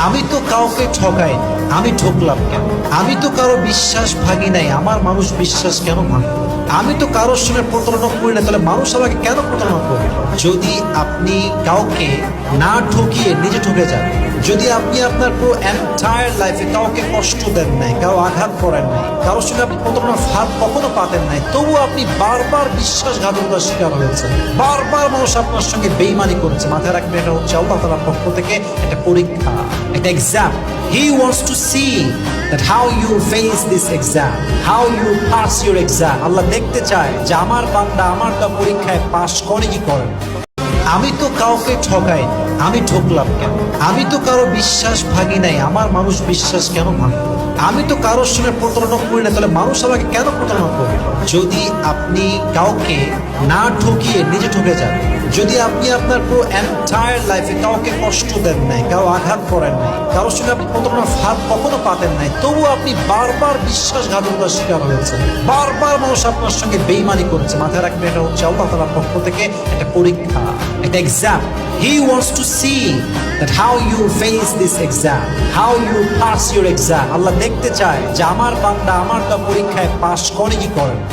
আমি তো কাউকে ঠকাই, আমি ঠকলাম কেন? আমি তো কারো বিশ্বাস ভাঙি নাই, আমার মানুষ বিশ্বাস কেন ভাঙবে? আমি তো কারোর সঙ্গে প্রতারণা করি না, তাহলে মানুষ আমাকে কেন প্রতারণা করবে? যদি আপনি কাউকে না ঠকিয়ে নিজে ঠকে যান, যদি আপনি আপনার পুরো এন্টায়ার লাইফে কাউকে কষ্ট দেন নাই, কারো আঘাত করেন নাই, কারোর সঙ্গে আপনি প্রতারণার ফাঁদ কখনো পাতেন নাই, তবু আপনি বারবার বিশ্বাসঘাতকতার শিকার হয়েছেন, বারবার মানুষ আপনার সঙ্গে বেইমানি করেছে, মাথায় রাখবেন এটা হচ্ছে আল্লাহ তাআলার পক্ষ থেকে একটা পরীক্ষা, একটা exam. He wants to see that how you face this exam, how you pass your exam. আল্লাহ দেখতে চায় যে আমার বান্দা আমার তা পরীক্ষায় পাশ করে কি করে না। আমি তো কাউকে ঠকাই, আমি ঠকলাম কেন? আমি তো কারো বিশ্বাস ভাঙি নাই, আমার মানুষ বিশ্বাস কেন ভাঙবে? আমি তো কারোর সঙ্গে প্রতারণা করি না, তাহলে মানুষ আমাকে কেন প্রতারণা করবে? যদি আপনি কাউকে না ঠকিয়ে নিজে ঠকে যান, যদি আপনি আপনার পুরো এন্টায়ার লাইফে কাউকে কষ্ট দেন নাই, কারো আঘাত করেন নাই, কারোর সঙ্গে আপনি প্রতারণার ফাঁদ কখনো পাতেন নাই, তবু আপনি বারবার বিশ্বাসঘাতকতার শিকার হয়েছেন, বারবার মানুষ আপনার সঙ্গে বেইমানি করেছে, মাথায় রাখবেন এটা হচ্ছে আল্লাহ তাআলার পক্ষ থেকে একটা পরীক্ষা, একটা exam. He wants to see that how you face this exam, how you pass your exam. আল্লাহ দেখতে চায় যে আমার বান্দা আমার তা পরীক্ষায় পাশ করে কি করে না।